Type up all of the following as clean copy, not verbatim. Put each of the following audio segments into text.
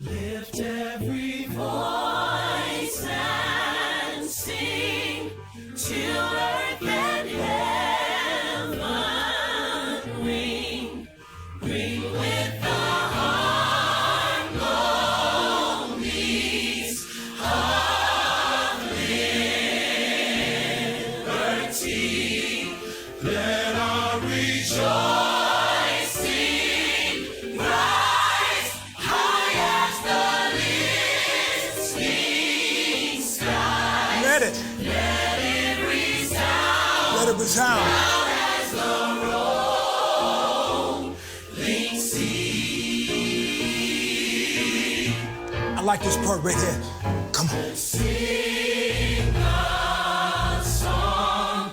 Lift every voice and sing till earth and heaven ring. Ring with the harmonies of liberty. Let our rejoicing rise high as the listening sky. Let it resound. Let it resound. Loud as the rolling sea. I like this part right here. Come on. Sing a song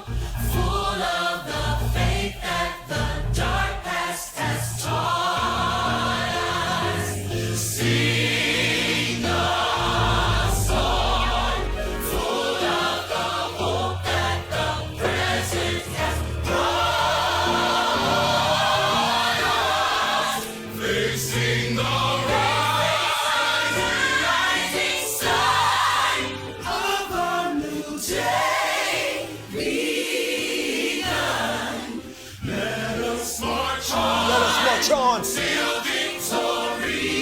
full of the faith that the dark past has taught us. Sing a song full of the hope that the present has brought us. Facing the rising sun of a new day begun. Let us march on. Let us march on. Till victory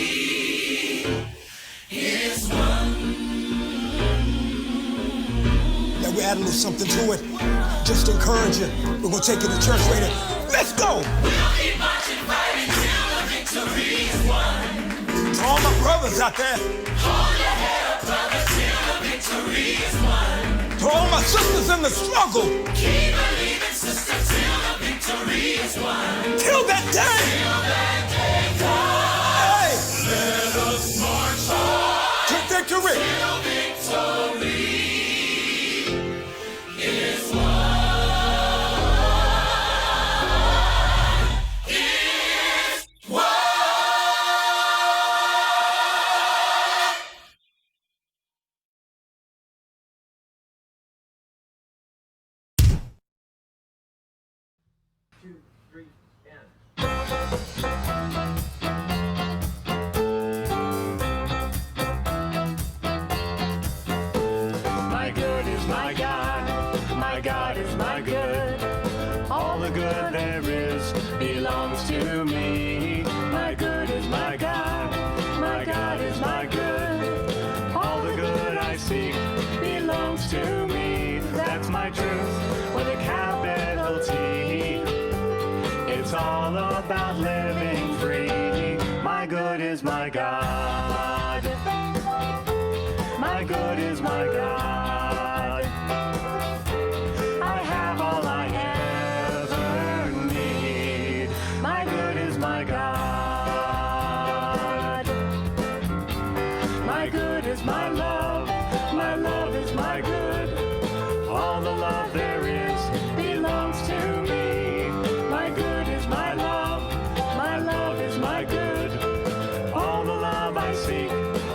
is won. Now we add a little something to it. Just to encourage you. We're gonna take you to church later. Let's go! We'll keep marching, fighting till the victory is won. To all my brothers out there, Hold your head up, brother, till the victory is won. to all my sisters in the struggle, Keep believing, sister, till the victory is won. till that day. Till that day comes. Hey, Let us march on to victory. till victory is won. Is won. My good is my God is my good. All the good there is belongs to me. My good is my God is my good. All the good I seek belongs to me. That's my truth with a capital T. It's all about living free. My good is my God. My good is my God. I have all I ever need. My good is my God. My good is my love. My love is my good. All the love there is belongs to me. My good is my love. My love is my good. All the love I seek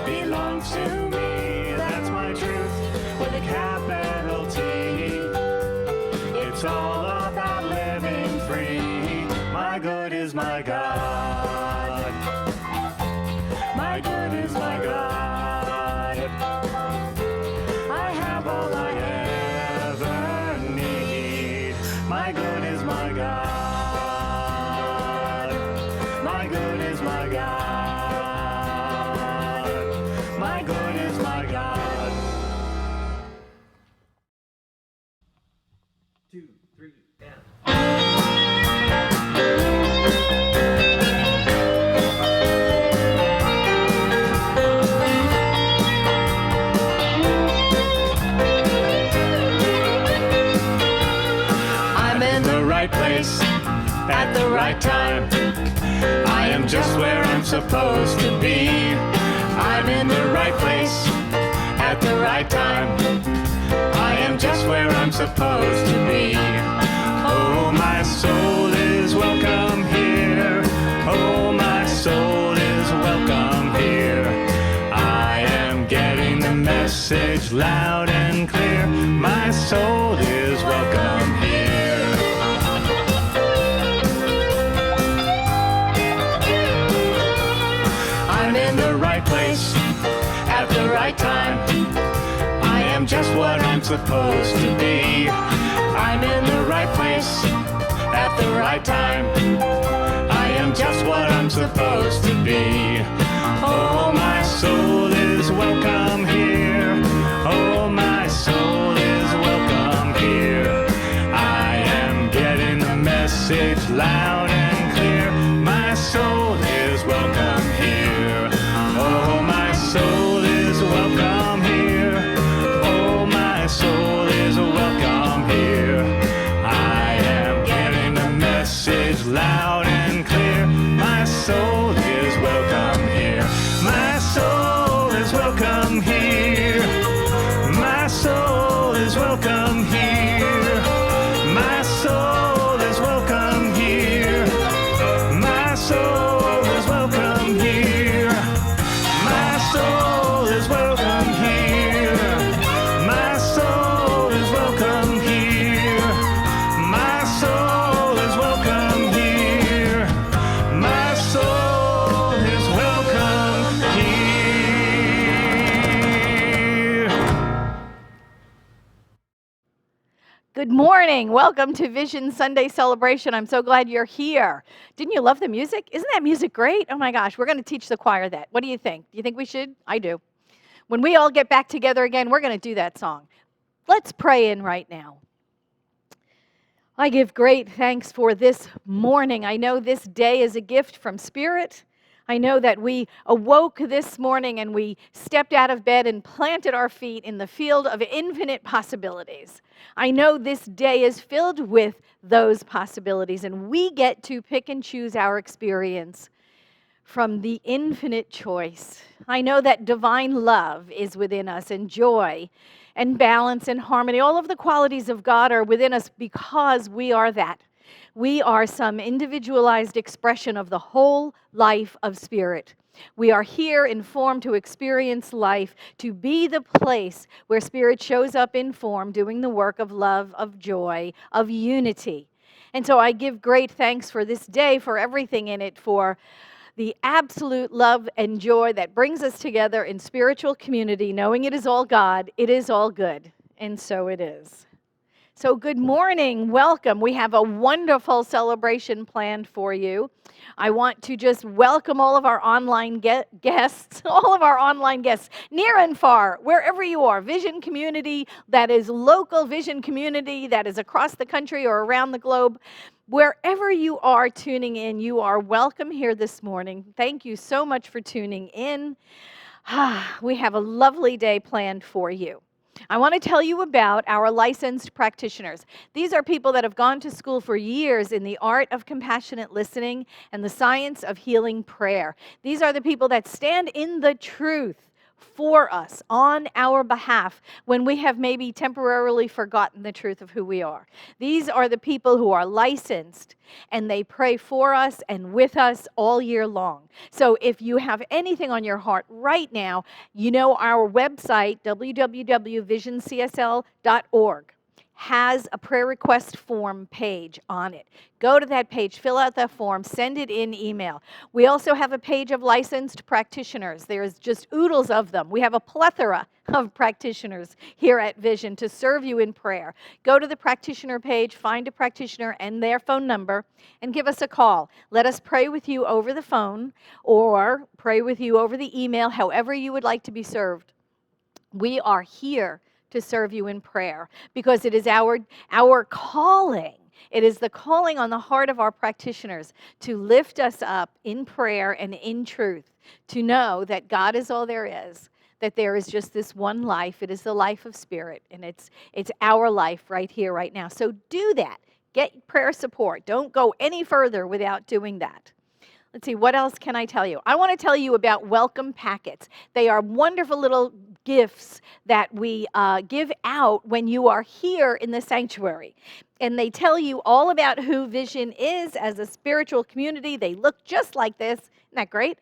belongs to me. That's my truth with a capital T. It's all about living free. My good is my God. My good is my God. I have all I ever need. My good is my God. My good is my God. My good is my God. 2, 3, and. I'm in the right place at the right time. I am just where I'm supposed to be. I'm in the right place at the right time. I am just where I'm supposed to be. Oh, my soul is welcome here. Oh, my soul is welcome here. I am getting the message loud and clear. My soul is welcome here. I'm in the right place at the right time. I am just what I'm supposed to be. I'm in the right place at the right time. I am just what I'm supposed to be. Oh, my soul is welcome here. Oh, my soul is welcome here. I am getting the message loud and clear. My soul is welcome here. Oh, my soul is welcome here. Oh, my soul is welcome here. I am getting the message loud and clear. My soul is welcome here. My soul is welcome here. My soul is welcome here. My soul is welcome here. My soul is welcome here. My soul is welcome here. My soul is welcome here. My soul is welcome here. My soul is welcome here. Good morning. Welcome to Vision Sunday Celebration. I'm so glad you're here. Didn't you love the music? Isn't that music great? Oh my gosh, we're going to teach the choir that. What do you think? Do you think we should? I do. When we all get back together again, we're going to do that song. Let's pray in right now. I give great thanks for this morning. I know this day is a gift from Spirit. I know that we awoke this morning and we stepped out of bed and planted our feet in the field of infinite possibilities. I know this day is filled with those possibilities, and we get to pick and choose our experience from the infinite choice. I know that divine love is within us, and joy and balance and harmony. All of the qualities of God are within us because we are that. We are some individualized expression of the whole life of Spirit. We are here in form to experience life, to be the place where Spirit shows up in form, doing the work of love, of joy, of unity. And so I give great thanks for this day, for everything in it, for the absolute love and joy that brings us together in spiritual community, knowing it is all God, it is all good, and so it is. So good morning, welcome. We have a wonderful celebration planned for you. I want to just welcome all of our online guests, near and far, wherever you are, Vision community, that is local Vision community, that is across the country or around the globe. Wherever you are tuning in, you are welcome here this morning. Thank you so much for tuning in. We have a lovely day planned for you. I want to tell you about our licensed practitioners. These are people that have gone to school for years in the art of compassionate listening and the science of healing prayer. These are the people that stand in the truth for us on our behalf when we have maybe temporarily forgotten the truth of who we are. These are the people who are licensed, and they pray for us and with us all year long. So if you have anything on your heart right now, you know our website, www.visioncsl.org. has a prayer request form page on it. Go to that page, fill out that form, send it in email. We also have a page of licensed practitioners. There's just oodles of them. We have a plethora of practitioners here at Vision to serve you in prayer. Go to the practitioner page, find a practitioner and their phone number, and give us a call. Let us pray with you over the phone or pray with you over the email, however you would like to be served. We are here to serve you in prayer because it is our calling. It is the calling on the heart of our practitioners to lift us up in prayer and in truth, to know that God is all there is, that there is just this one life. It is the life of Spirit, and it's our life right here, right now. So do that. Get prayer support. Don't go any further without doing that. Let's see, what else can I tell you? I want to tell you about welcome packets. They are wonderful little gifts that we give out when you are here in the sanctuary. And they tell you all about who Vision is as a spiritual community. They look just like this. Isn't that great?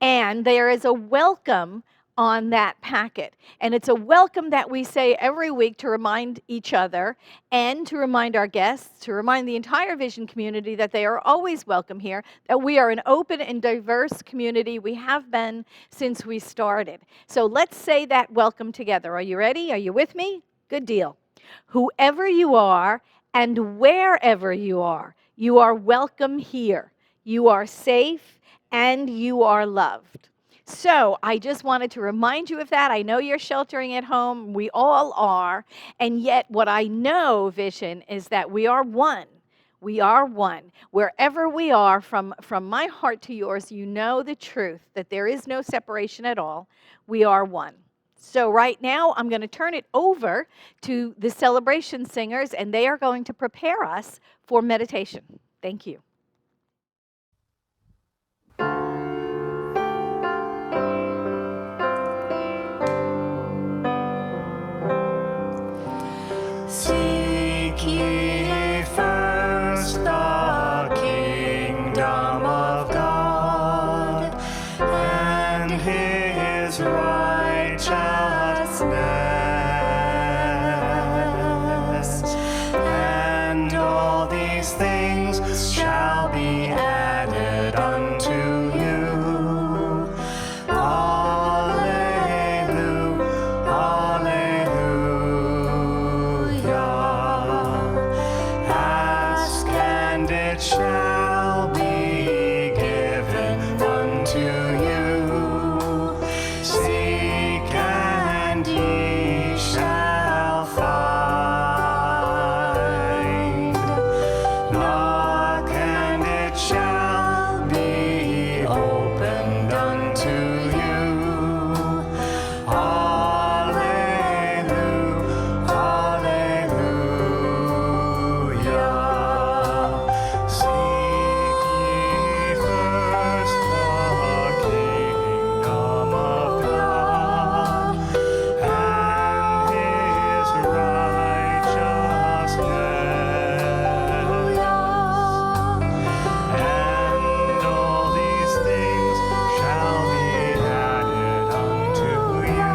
And there is a welcome on that packet. And it's a welcome that we say every week to remind each other and to remind our guests, to remind the entire Vision community that they are always welcome here, that we are an open and diverse community. We have been since we started. So let's say that welcome together. Are you ready? Are you with me? Good deal. Whoever you are and wherever you are welcome here. You are safe and you are loved. So I just wanted to remind you of that. I know you're sheltering at home. We all are. And yet what I know, Vision, is that we are one. We are one. Wherever we are, from my heart to yours, you know the truth, that there is no separation at all. We are one. So right now, I'm going to turn it over to the celebration singers, and they are going to prepare us for meditation. Thank you. Seek ye first the kingdom of God and his righteousness, and all these things shall be added unto you. Alleluia, alleluia. Ask and it shall be given unto you. Seek and ye shall find. Knock and it shall be opened unto you. Alleluia, alleluia. Seek ye first the kingdom of God and his righteousness, and all these things shall be added unto you.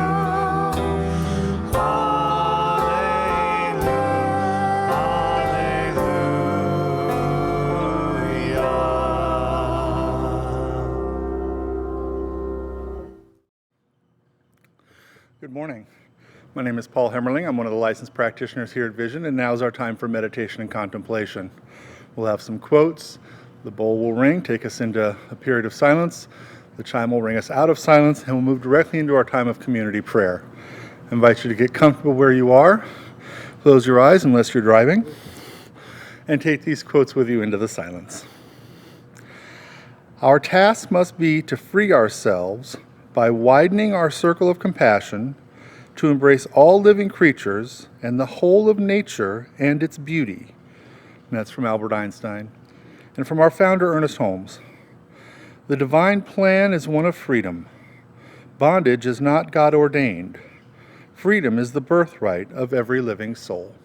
Good morning. My name is Paul Hemmerling. I'm one of the licensed practitioners here at Vision, and now is our time for meditation and contemplation. We'll have some quotes. The bowl will ring, take us into a period of silence. The chime will ring us out of silence, and we'll move directly into our time of community prayer. I invite you to get comfortable where you are. Close your eyes unless you're driving, and take these quotes with you into the silence. Our task must be to free ourselves by widening our circle of compassion to embrace all living creatures and the whole of nature and its beauty. And that's from Albert Einstein. And from our founder, Ernest Holmes. The divine plan is one of freedom. Bondage is not God ordained. Freedom is the birthright of every living soul.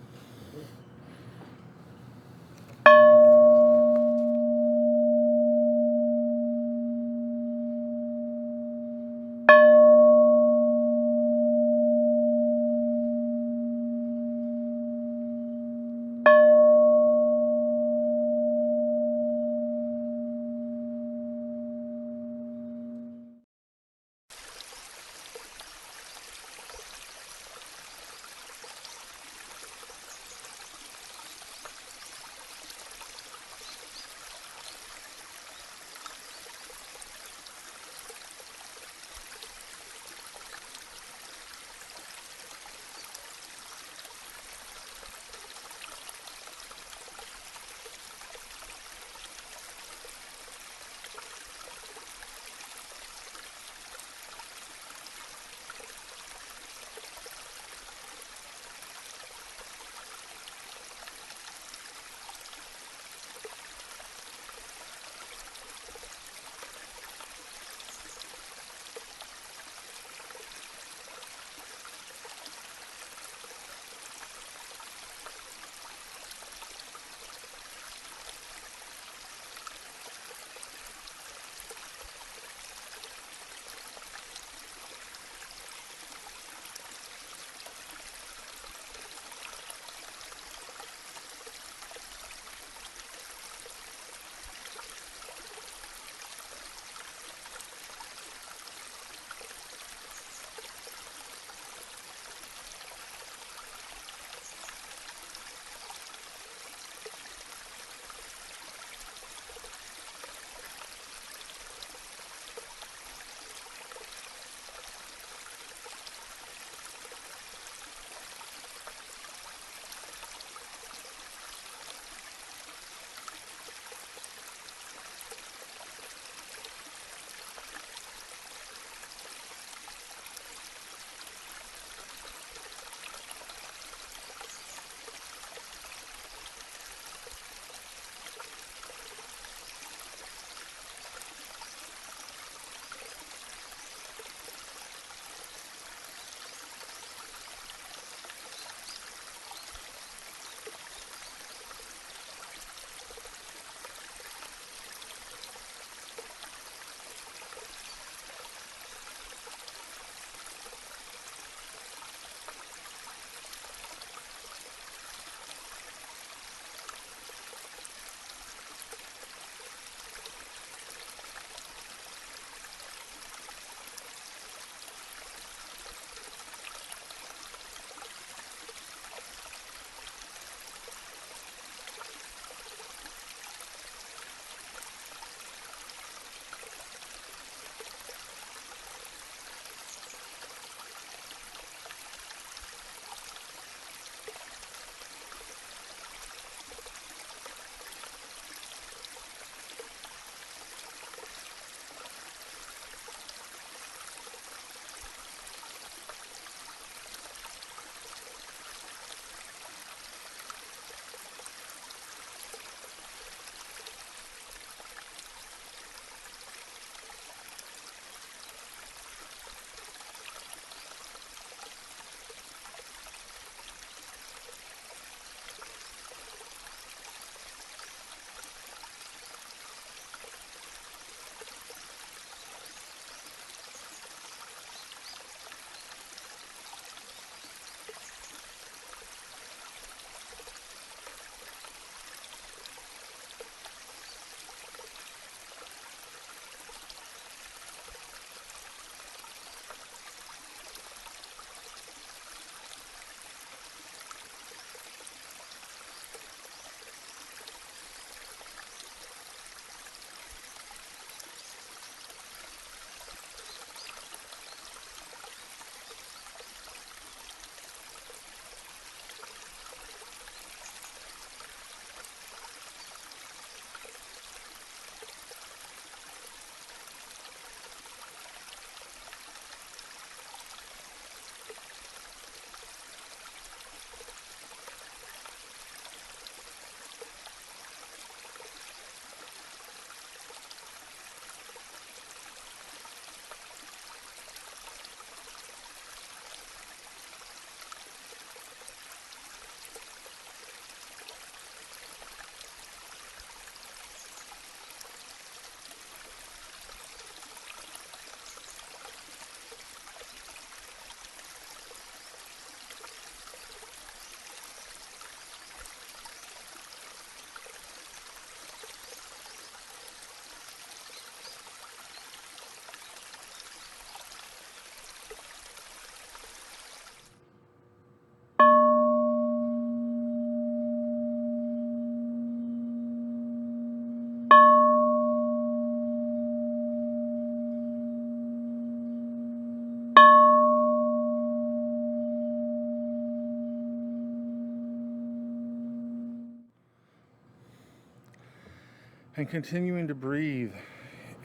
And continuing to breathe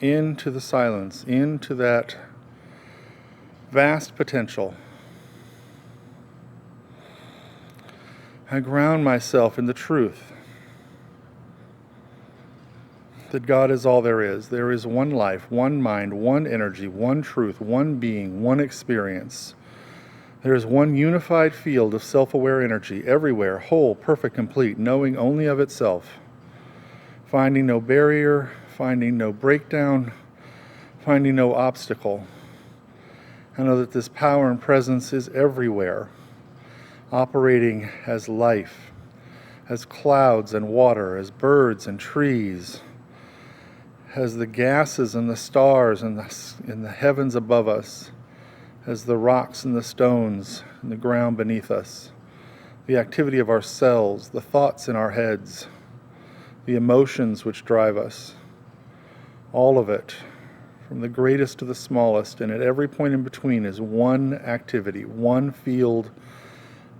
into the silence, into that vast potential. I ground myself in the truth that God is all there is. There is one life, one mind, one energy, one truth, one being, one experience. There is one unified field of self-aware energy everywhere, whole, perfect, complete, knowing only of itself, finding no barrier, finding no breakdown, finding no obstacle. I know that this power and presence is everywhere, operating as life, as clouds and water, as birds and trees, as the gases and the stars in the heavens above us, as the rocks and the stones and the ground beneath us, the activity of our cells, the thoughts in our heads, the emotions which drive us, all of it, from the greatest to the smallest, and at every point in between is one activity, one field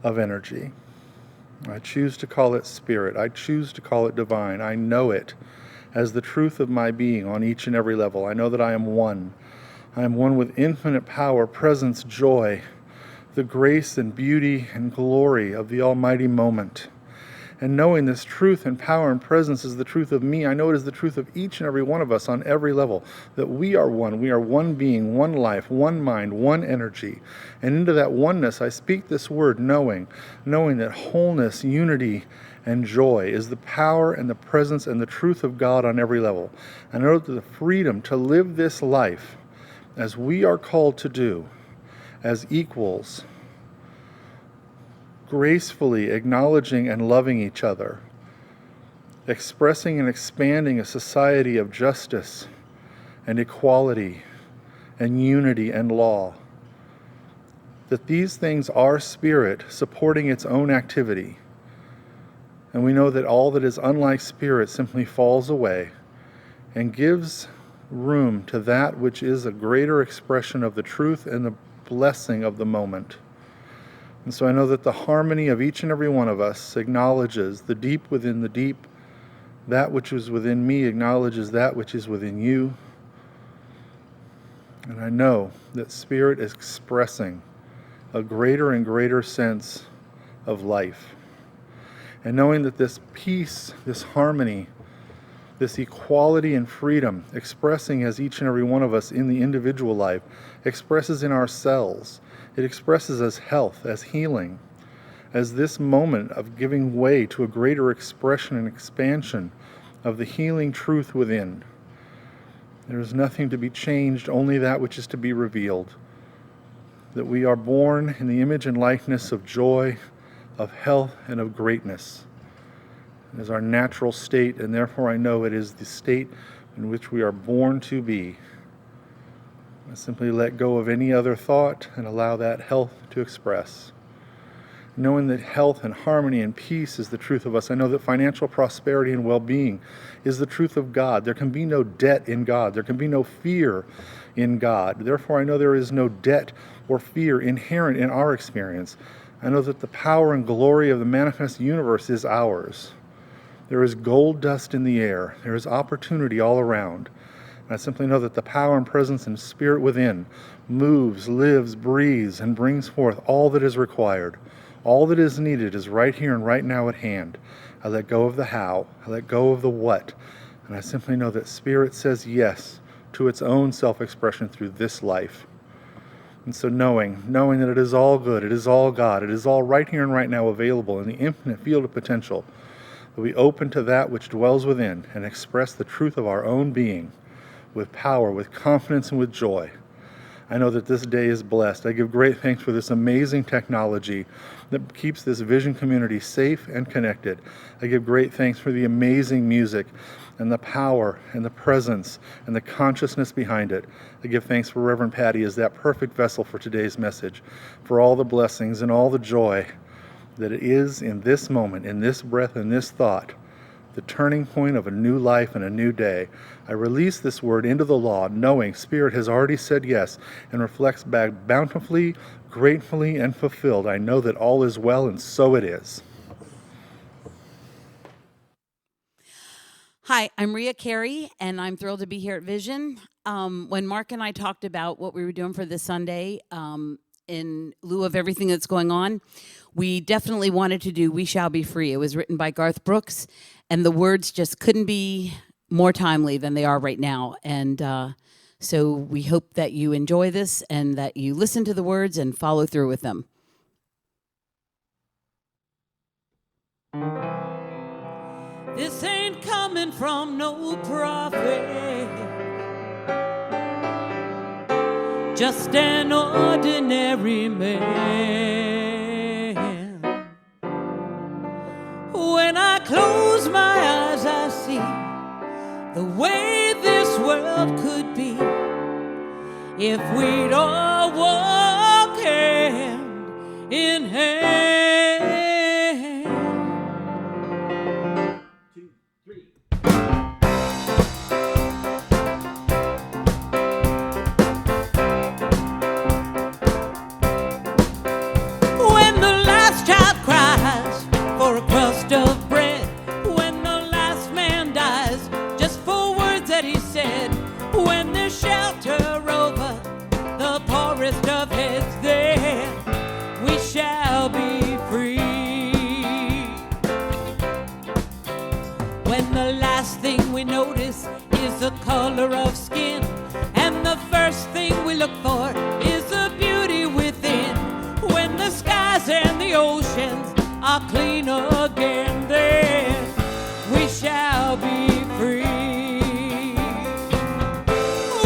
of energy. I choose to call it spirit. I choose to call it divine. I know it as the truth of my being on each and every level. I know that I am one. I am one with infinite power, presence, joy, the grace and beauty and glory of the almighty moment. And knowing this truth and power and presence is the truth of me, I know it is the truth of each and every one of us on every level, that we are one. We are one being, one life, one mind, one energy. And into that oneness, I speak this word, knowing that wholeness, unity, and joy is the power and the presence and the truth of God on every level. I know that the freedom to live this life as we are called to do, as equals, gracefully acknowledging and loving each other, expressing and expanding a society of justice and equality and unity and law, that these things are spirit supporting its own activity. And we know that all that is unlike spirit simply falls away and gives room to that which is a greater expression of the truth and the blessing of the moment. And so I know that the harmony of each and every one of us acknowledges the deep within the deep. That which is within me acknowledges that which is within you. And I know that spirit is expressing a greater and greater sense of life. And knowing that this peace, this harmony, this equality and freedom, expressing as each and every one of us in the individual life, expresses in our cells. It expresses as health, as healing, as this moment of giving way to a greater expression and expansion of the healing truth within. There is nothing to be changed, only that which is to be revealed. That we are born in the image and likeness of joy, of health, and of greatness. It is our natural state, and therefore I know it is the state in which we are born to be. I simply let go of any other thought and allow that health to express. Knowing that health and harmony and peace is the truth of us, I know that financial prosperity and well-being is the truth of God. There can be no debt in God. There can be no fear in God. Therefore, I know there is no debt or fear inherent in our experience. I know that the power and glory of the manifest universe is ours. There is gold dust in the air. There is opportunity all around. I simply know that the power and presence and spirit within moves, lives, breathes, and brings forth all that is required. All that is needed is right here and right now at hand. I let go of the how. I let go of the what. And I simply know that spirit says yes to its own self-expression through this life. And so knowing that it is all good, it is all God, it is all right here and right now available in the infinite field of potential, that we open to that which dwells within and express the truth of our own being with power, with confidence, and with joy. I know that this day is blessed. I give great thanks for this amazing technology that keeps this Vision community safe and connected. I give great thanks for the amazing music and the power and the presence and the consciousness behind it. I give thanks for Reverend Patti as that perfect vessel for today's message, for all the blessings and all the joy that it is in this moment, in this breath, in this thought, the turning point of a new life and a new day. I release this word into the law, knowing Spirit has already said yes and reflects back bountifully, gratefully, and fulfilled. I know that all is well, and so it is. Hi, I'm Ria Carey, and I'm thrilled to be here at Vision. When Mark and I talked about what we were doing for this Sunday, in lieu of everything that's going on, we definitely wanted to do We Shall Be Free. It was written by Garth Brooks, and the words just couldn't be more timely than they are right now. And so we hope that you enjoy this and that you listen to the words and follow through with them. This ain't coming from no prophet, just an ordinary man. When I close my eyes, I see the way this world could be if we'd all walk hand in hand. When the last child cries for a crust of bread, when the last man dies just for words that he said, when there's shelter over the poorest of heads, then we shall be free. When the last thing we notice is the color of skin, and the first thing we look for is the beauty within, when the skies and the oceans are clean again, then we shall be free.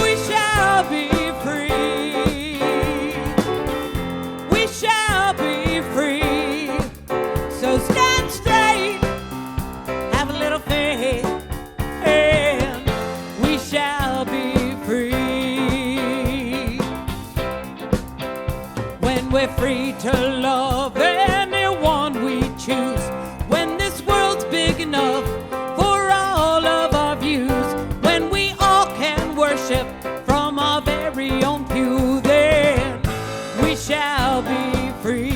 We shall be free. We shall be free. So stand straight, have a little faith, and we shall be free. When we're free to love anyone we choose, when this world's big enough for all of our views, when we all can worship from our very own pew, then we shall be free.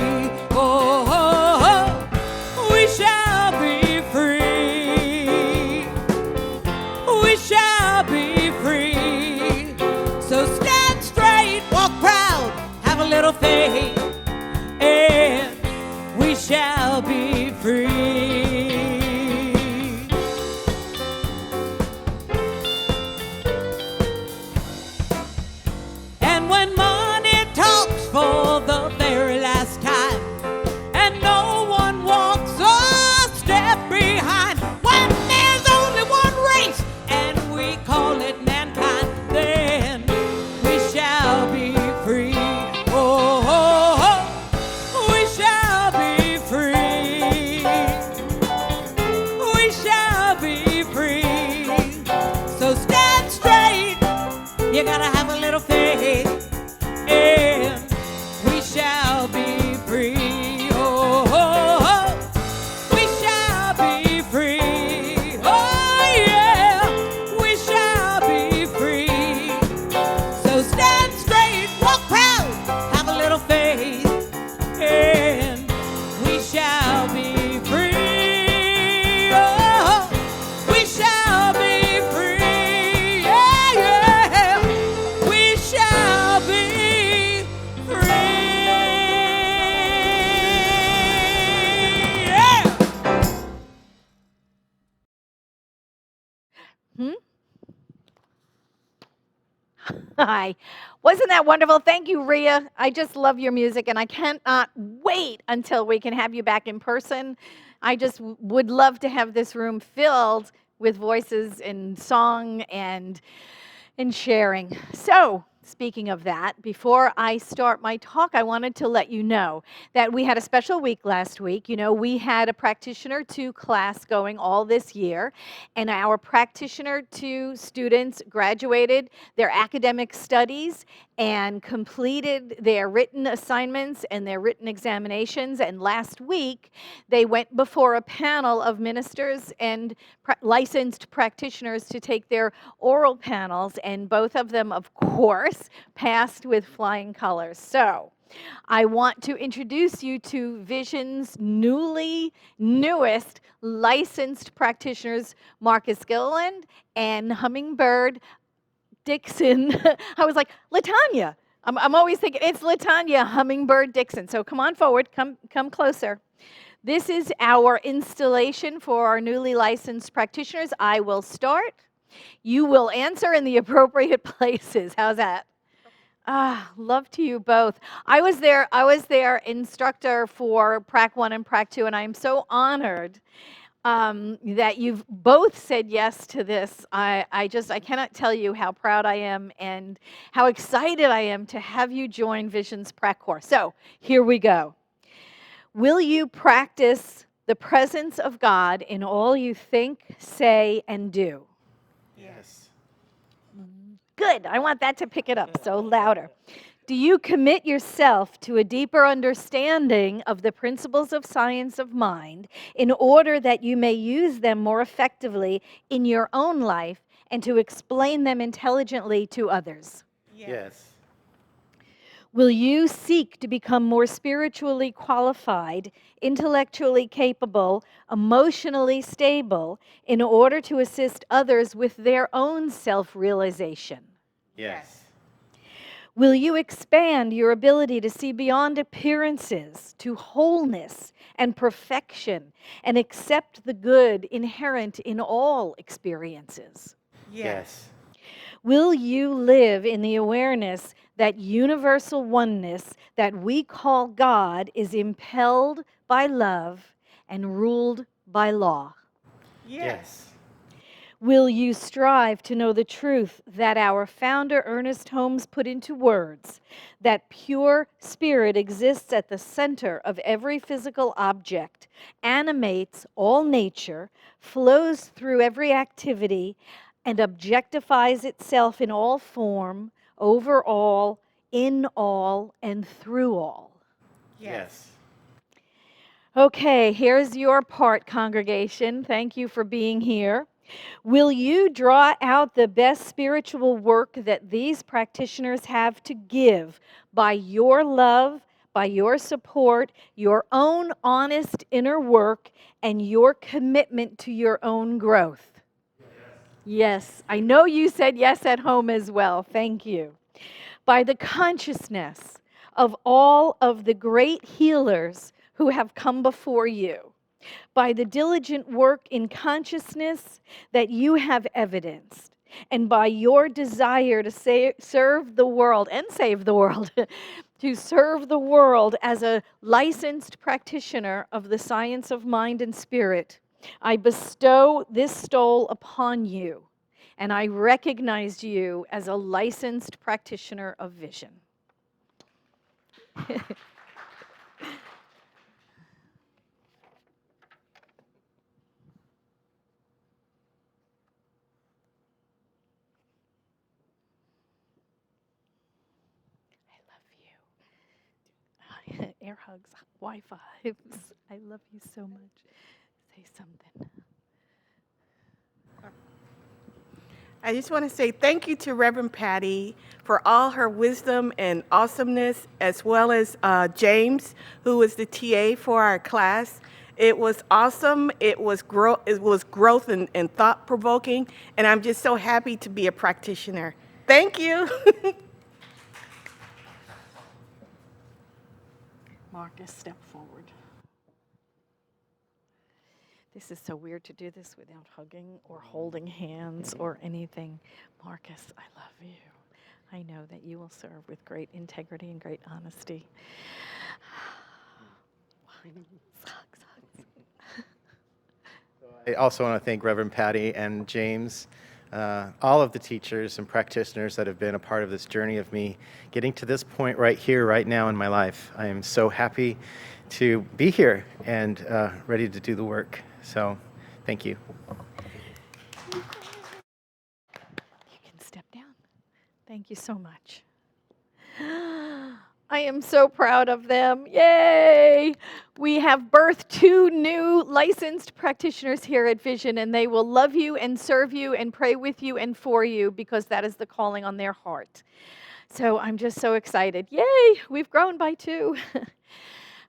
Oh, oh, oh. We shall be free. We shall be free. So stand straight, walk proud, have a little faith, and we shall be free. And when money talks for the very last time, and no one walks a step behind, when there's only one race and we call it mankind, then we shall be free. Oh, oh, oh. We shall be free. We shall be free. So stand straight, you gotta have a little faith, and we shall be free. Oh, oh, oh. We shall be free. Oh, yeah, we shall be free. So stand straight, walk proud, have a little faith, and we shall be free. Oh, we shall be free. Yeah, yeah, we shall be free. Yeah. Hi. Wasn't that wonderful? Thank you, Ria. I just love your music, and I cannot wait until we can have you back in person. I just would love to have this room filled with voices and song and sharing. So, speaking of that, before I start my talk, I wanted to let you know that we had a special week last week. You know, we had a practitioner to class going all this year, and our practitioner to students graduated their academic studies and completed their written assignments and their written examinations. And last week, they went before a panel of ministers and licensed practitioners to take their oral panels, and both of them, of course, passed with flying colors. So I want to introduce you to Vision's newest licensed practitioners, Marcus Gilliland and Hummingbird Dixon. I was like, Latanya. I'm always thinking it's Latanya Hummingbird Dixon. So come on forward, come closer. This is our installation for our newly licensed practitioners. I will start. You will answer in the appropriate places. How's that? Love to you both. I was their instructor for Prac 1 and Prac 2, and I'm so honored that you've both said yes to this. I cannot tell you how proud I am and how excited I am to have you join Vision's Prac course. So here we go. Will you practice the presence of God in all you think, say, and do? Yes. Good. I want that to pick it up, so louder. Do you commit yourself to a deeper understanding of the principles of science of mind in order that you may use them more effectively in your own life and to explain them intelligently to others? Yes. Will you seek to become more spiritually qualified, intellectually capable, emotionally stable in order to assist others with their own self-realization? Yes. Will you expand your ability to see beyond appearances to wholeness and perfection and accept the good inherent in all experiences? Yes. Will you live in the awareness that universal oneness that we call God is impelled by love and ruled by law? Yes. Will you strive to know the truth that our founder Ernest Holmes put into words, that pure spirit exists at the center of every physical object, animates all nature, flows through every activity, and objectifies itself in all form, over all, in all, and through all? Yes. Okay, here's your part, congregation. Thank you for being here. Will you draw out the best spiritual work that these practitioners have to give by your love, by your support, your own honest inner work, and your commitment to your own growth? Yes, I know you said yes at home as well. Thank you. By the consciousness of all of the great healers who have come before you, by the diligent work in consciousness that you have evidenced, and by your desire to serve the world and save the world, to serve the world as a licensed practitioner of the science of mind and spirit, I bestow this stole upon you, and I recognize you as a licensed practitioner of vision. Air hugs, Wi-Fi. I love you so much. Say something. I just want to say thank you to Reverend Patti for all her wisdom and awesomeness, as well as James, who was the TA for our class. It was awesome. It was growth and thought-provoking, and I'm just so happy to be a practitioner. Thank you. Marcus, step forward. This is so weird to do this without hugging or holding hands or anything. Marcus, I love you. I know that you will serve with great integrity and great honesty. Hugs. I also want to thank Reverend Patti and James, all of the teachers and practitioners that have been a part of this journey of me getting to this point right here, right now in my life. I am so happy to be here and ready to do the work. So, thank you. You can step down. Thank you so much. I am so proud of them. Yay! We have birthed 2 new licensed practitioners here at Vision, and they will love you and serve you and pray with you and for you because that is the calling on their heart. So I'm just so excited. Yay! We've grown by 2.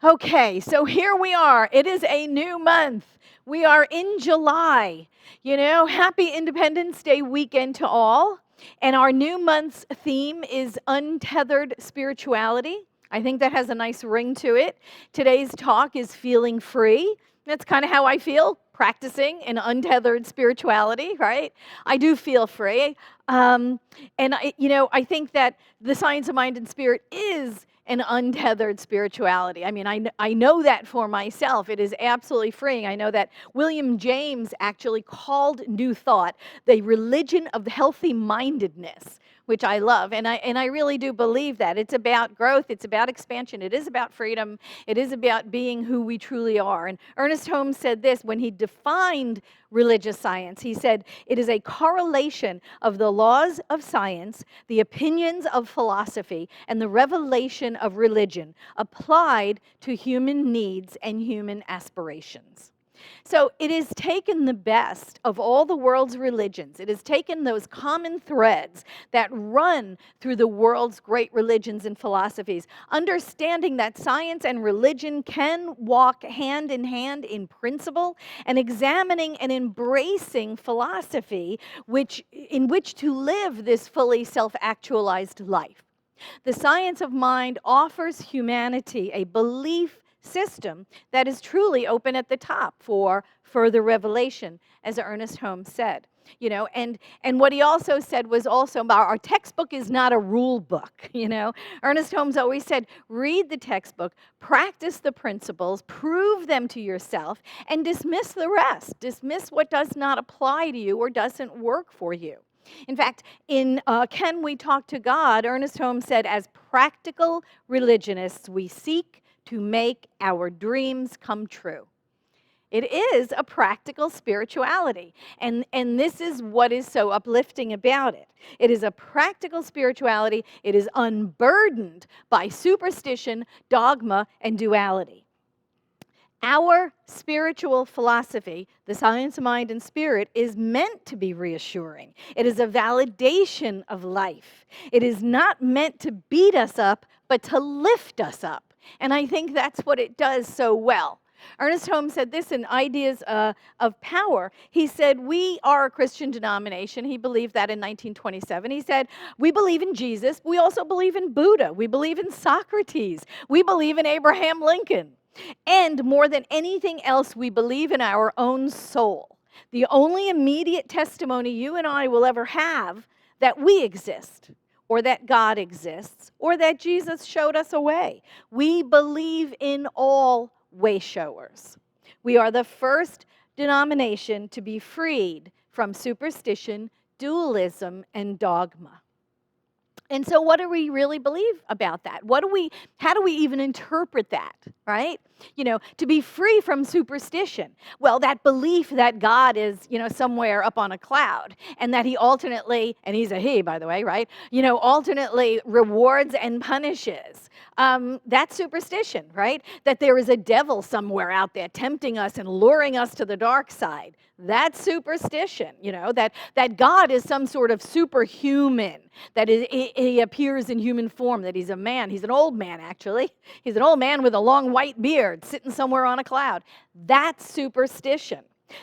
Okay, so here we are. It is a new month. We are in July. You know, happy Independence Day weekend to all. And our new month's theme is untethered spirituality. I think that has a nice ring to it. Today's talk is feeling free. That's kind of how I feel, practicing an untethered spirituality, right? I do feel free. And I think that the science of mind and spirit is an untethered spirituality. I mean, I know that for myself. It is absolutely freeing. I know that William James actually called New Thought the religion of healthy mindedness, which I love. And I really do believe that. It's about growth. It's about expansion. It is about freedom. It is about being who we truly are. And Ernest Holmes said this when he defined religious science. He said, it is a correlation of the laws of science, the opinions of philosophy, and the revelation of religion applied to human needs and human aspirations. So it has taken the best of all the world's religions. It has taken those common threads that run through the world's great religions and philosophies, understanding that science and religion can walk hand in principle, and examining and embracing philosophy in which to live this fully self-actualized life. The science of mind offers humanity a belief system that is truly open at the top for further revelation, as Ernest Holmes said. You know, and what he also said was also, our textbook is not a rule book, you know. Ernest Holmes always said, read the textbook, practice the principles, prove them to yourself, and dismiss the rest. Dismiss what does not apply to you or doesn't work for you. In fact, in Can We Talk to God, Ernest Holmes said, as practical religionists, we seek to make our dreams come true. It is a practical spirituality, and this is what is so uplifting about it. It is a practical spirituality. It is unburdened by superstition, dogma, and duality. Our spiritual philosophy, the science of mind and spirit, is meant to be reassuring. It is a validation of life. It is not meant to beat us up, but to lift us up. And I think that's what it does so well. Ernest Holmes said this in Ideas of Power. He said, we are a Christian denomination. He believed that in 1927. He said, we believe in Jesus. We also believe in Buddha. We believe in Socrates. We believe in Abraham Lincoln. And more than anything else, we believe in our own soul. The only immediate testimony you and I will ever have that we exist, or that God exists, or that Jesus showed us a way. We believe in all way showers. We are the first denomination to be freed from superstition, dualism, and dogma. And so what do we really believe about that? How do we even interpret that, right? You know, to be free from superstition. Well, that belief that God is, you know, somewhere up on a cloud, and that he alternately, and he's a he, by the way, right? You know, alternately rewards and punishes. That's superstition, right? That there is a devil somewhere out there tempting us and luring us to the dark side. That's superstition, you know, that God is some sort of superhuman, that he appears in human form, that he's a man. He's an old man, actually. He's an old man with a long white beard sitting somewhere on a cloud. That's superstition.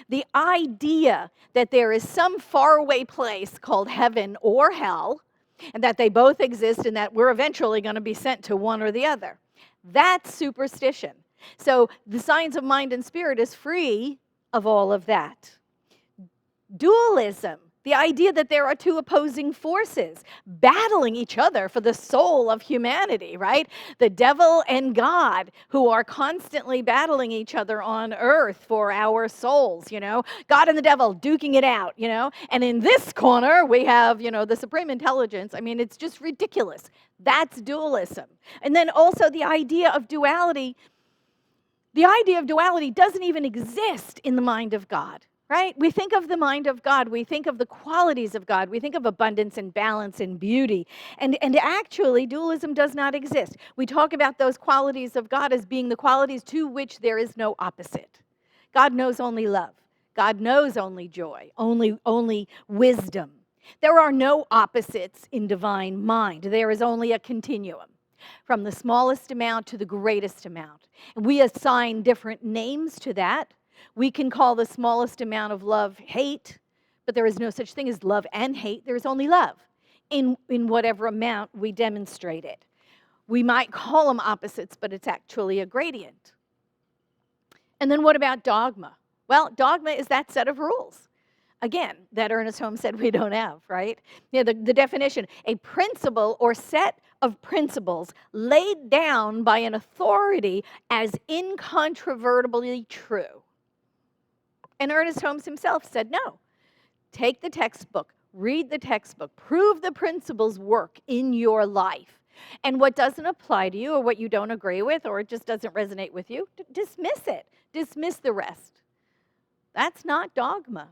The idea that there is some faraway place called heaven or hell, and that they both exist and that we're eventually going to be sent to one or the other. That's superstition. So the science of mind and spirit is free of all of that. Dualism, the idea that there are two opposing forces battling each other for the soul of humanity, right? The devil and God, who are constantly battling each other on earth for our souls, you know? God and the devil duking it out, you know? And in this corner, we have, you know, the supreme intelligence. I mean, it's just ridiculous. That's dualism. And then also the idea of duality. The idea of duality doesn't even exist in the mind of God. right? We think of the mind of God. We think of the qualities of God. We think of abundance and balance and beauty. And actually, dualism does not exist. We talk about those qualities of God as being the qualities to which there is no opposite. God knows only love. God knows only joy, only wisdom. There are no opposites in divine mind. There is only a continuum from the smallest amount to the greatest amount. And we assign different names to that. We can call the smallest amount of love hate, but there is no such thing as love and hate. There is only love in whatever amount we demonstrate it. We might call them opposites, but it's actually a gradient. And then what about dogma? Well, dogma is that set of rules, again, that Ernest Holmes said we don't have, right? Yeah, the definition, a principle or set of principles laid down by an authority as incontrovertibly true. And Ernest Holmes himself said, no, take the textbook, read the textbook, prove the principles work in your life. And what doesn't apply to you or what you don't agree with or it just doesn't resonate with you, dismiss it. Dismiss the rest. That's not dogma.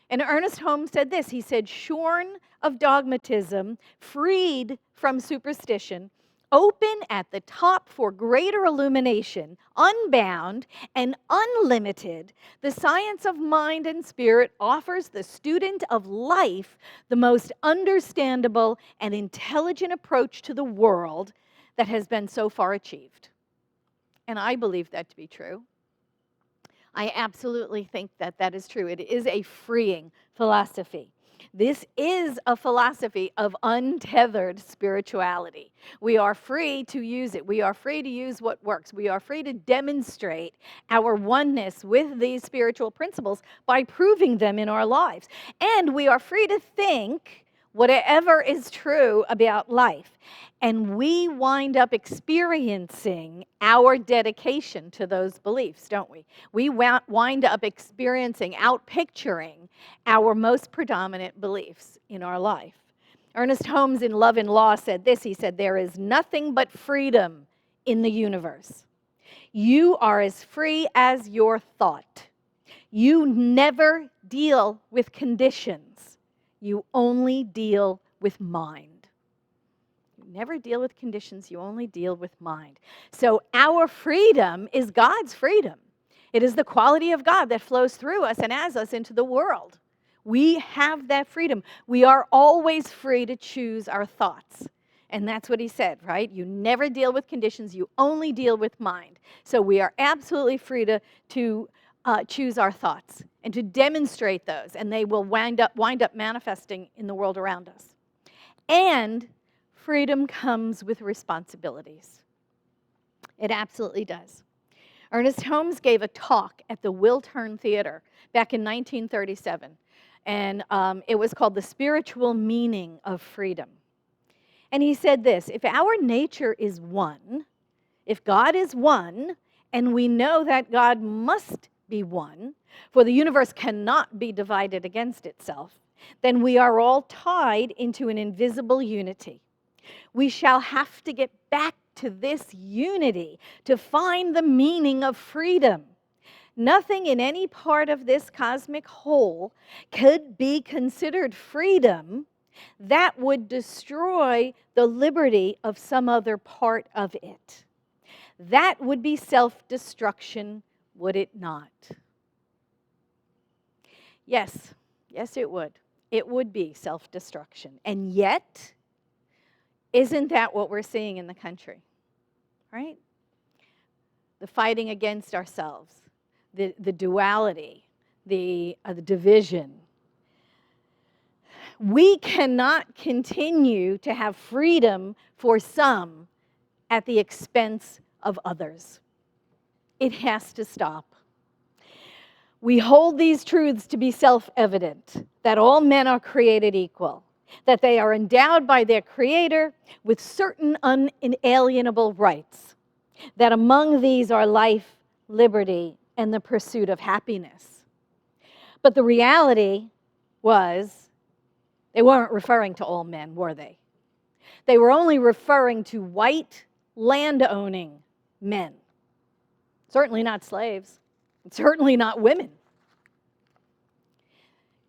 And Ernest Holmes said this. He said, shorn of dogmatism, freed from superstition, open at the top for greater illumination, unbound and unlimited, the science of mind and spirit offers the student of life the most understandable and intelligent approach to the world that has been so far achieved. And I believe that to be true. I absolutely think that that is true. It is a freeing philosophy. This is a philosophy of untethered spirituality. We are free to use it. We are free to use what works. We are free to demonstrate our oneness with these spiritual principles by proving them in our lives. And we are free to think whatever is true about life. And we wind up experiencing our dedication to those beliefs, don't we? We wind up experiencing, outpicturing our most predominant beliefs in our life. Ernest Holmes in Love and Law said this. He said, there is nothing but freedom in the universe. You are as free as your thought. You never deal with conditions. You only deal with mind. You never deal with conditions, you only deal with mind. So our freedom is God's freedom. It is the quality of God that flows through us and as us into the world. We have that freedom. We are always free to choose our thoughts. And that's what he said, right? You never deal with conditions, you only deal with mind. So we are absolutely free to choose our thoughts and to demonstrate those, and they will wind up manifesting in the world around us. And freedom comes with responsibilities. It absolutely does. Ernest Holmes gave a talk at the Wiltern Theater back in 1937, and it was called The Spiritual Meaning of Freedom. And he said this, if our nature is one, if God is one, and we know that God must be one, for the universe cannot be divided against itself, then we are all tied into an invisible unity. We shall have to get back to this unity to find the meaning of freedom. Nothing in any part of this cosmic whole could be considered freedom that would destroy the liberty of some other part of it. That would be self-destruction, would it not? Yes, it would. It would be self-destruction. And yet, isn't that what we're seeing in the country? Right? The fighting against ourselves, the duality, the division. We cannot continue to have freedom for some at the expense of others. It has to stop. We hold these truths to be self-evident, that all men are created equal, that they are endowed by their Creator with certain unalienable rights, that among these are life, liberty, and the pursuit of happiness. But the reality was, they weren't referring to all men, were they? They were only referring to white, land-owning men. Certainly not slaves. Certainly not women.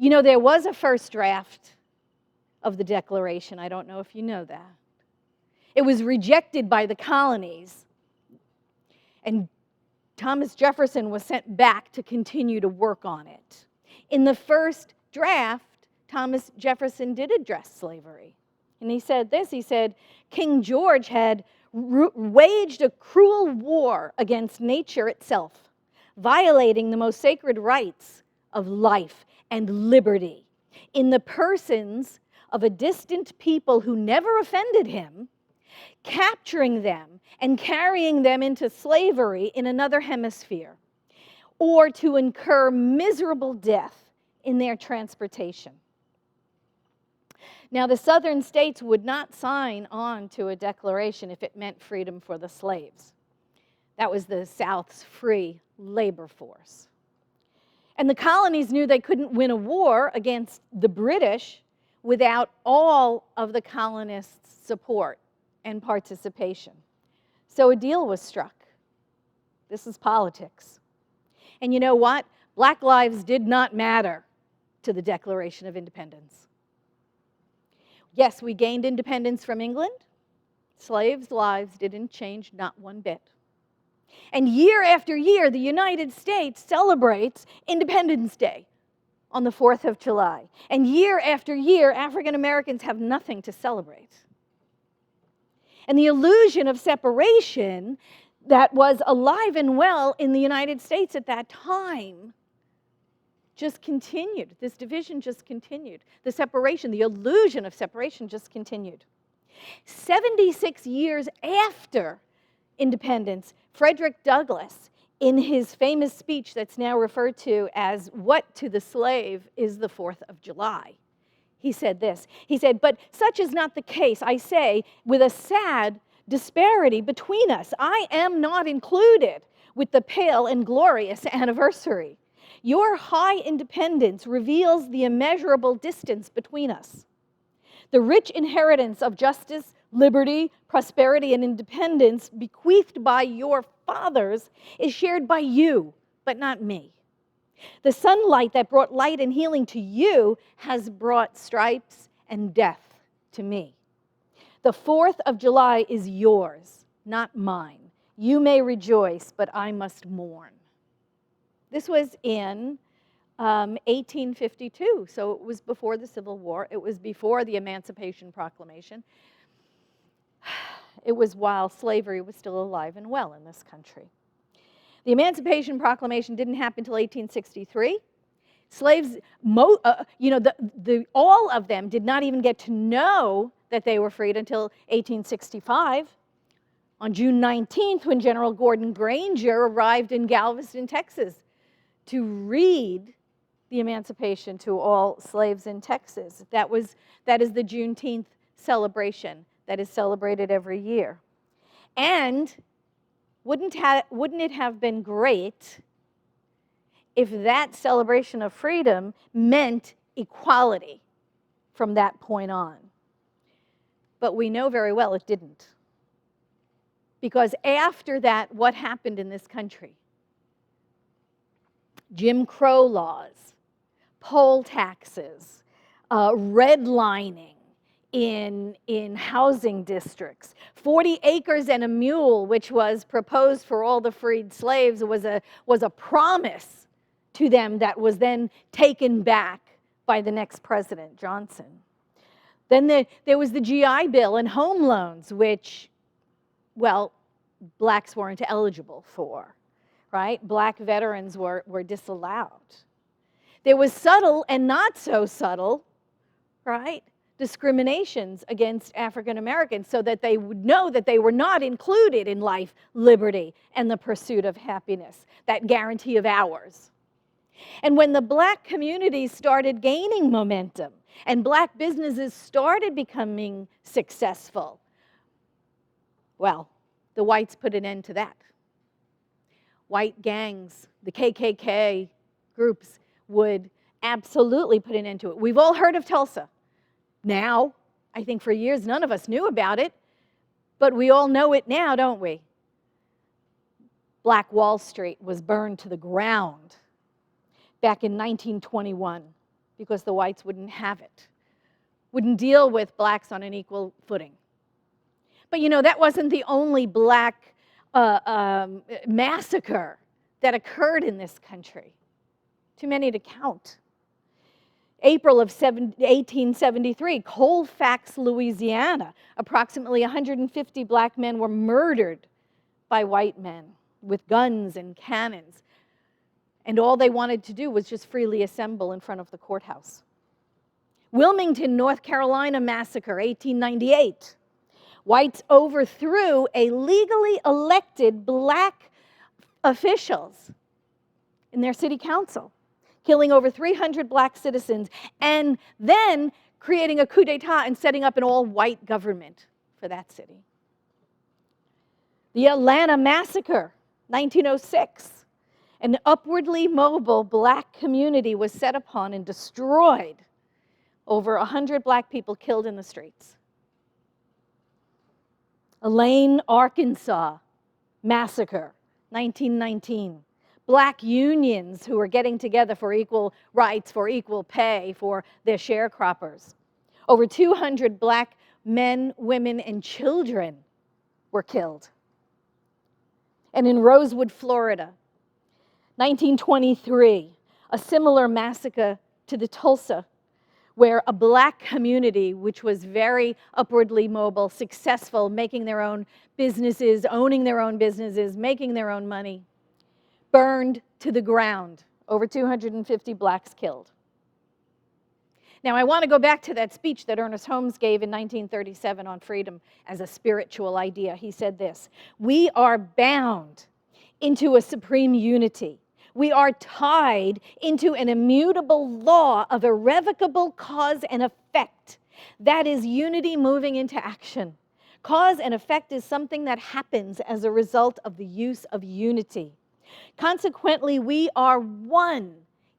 You know, there was a first draft of the Declaration. I don't know if you know that. It was rejected by the colonies, and Thomas Jefferson was sent back to continue to work on it. In the first draft, Thomas Jefferson did address slavery. And he said this, he said, King George had waged a cruel war against nature itself, violating the most sacred rights of life and liberty in the persons of a distant people who never offended him, capturing them and carrying them into slavery in another hemisphere, or to incur miserable death in their transportation. Now, the southern states would not sign on to a declaration if it meant freedom for the slaves. That was the South's free labor force. And the colonies knew they couldn't win a war against the British without all of the colonists' support and participation. So a deal was struck. This is politics. And you know what? Black lives did not matter to the Declaration of Independence. Yes, we gained independence from England. Slaves' lives didn't change, not one bit. And year after year, the United States celebrates Independence Day on the 4th of July. And year after year, African Americans have nothing to celebrate. And the illusion of separation that was alive and well in the United States at that time just continued. This division just continued. The separation, the illusion of separation just continued. 76 years after independence, Frederick Douglass, in his famous speech that's now referred to as "What to the Slave is the 4th of July?" He said this. He said, "But such is not the case, I say, with a sad disparity between us. I am not included with the pale and glorious anniversary. Your high independence reveals the immeasurable distance between us. The rich inheritance of justice, liberty, prosperity, and independence bequeathed by your fathers is shared by you, but not me. The sunlight that brought light and healing to you has brought stripes and death to me. The 4th of July is yours, not mine. You may rejoice, but I must mourn." This was in 1852, so it was before the Civil War. It was before the Emancipation Proclamation. It was while slavery was still alive and well in this country. The Emancipation Proclamation didn't happen until 1863. Slaves, all of them did not even get to know that they were freed until 1865. On June 19th, when General Gordon Granger arrived in Galveston, Texas, to read the emancipation to all slaves in Texas. That is the Juneteenth celebration that is celebrated every year. And wouldn't it have been great if that celebration of freedom meant equality from that point on? But we know very well it didn't. Because after that, what happened in this country? Jim Crow laws, poll taxes, redlining in housing districts, 40 acres and a mule, which was proposed for all the freed slaves, was a promise to them that was then taken back by the next president, Johnson. Then there was the GI Bill and home loans, which, well, blacks weren't eligible for. Right? Black veterans were disallowed. There was subtle and not so subtle, right, discriminations against African Americans so that they would know that they were not included in life, liberty, and the pursuit of happiness, that guarantee of ours. And when the black communities started gaining momentum and black businesses started becoming successful, well, the whites put an end to that. White gangs, the KKK groups would absolutely put an end to it. We've all heard of Tulsa. Now, I think for years none of us knew about it, but we all know it now, don't we? Black Wall Street was burned to the ground back in 1921 because the whites wouldn't have it, wouldn't deal with blacks on an equal footing. But that wasn't the only black massacre that occurred in this country. Too many to count. April of 1873, Colfax, Louisiana, approximately 150 black men were murdered by white men with guns and cannons. And all they wanted to do was just freely assemble in front of the courthouse. Wilmington, North Carolina massacre, 1898. Whites overthrew a legally elected black officials in their city council, killing over 300 black citizens, and then creating a coup d'etat and setting up an all-white government for that city. The Atlanta massacre, 1906. An upwardly mobile black community was set upon and destroyed. Over 100 black people killed in the streets. Elaine, Arkansas massacre, 1919. Black unions who were getting together for equal rights, for equal pay, for their sharecroppers. Over 200 black men, women, and children were killed. And in Rosewood, Florida, 1923, a similar massacre to the Tulsa, where a black community, which was very upwardly mobile, successful, making their own businesses, owning their own businesses, making their own money, burned to the ground. Over 250 blacks killed. Now, I want to go back to that speech that Ernest Holmes gave in 1937 on freedom as a spiritual idea. He said this: "We are bound into a supreme unity. We are tied into an immutable law of irrevocable cause and effect. That is unity moving into action. Cause and effect is something that happens as a result of the use of unity. Consequently, we are one,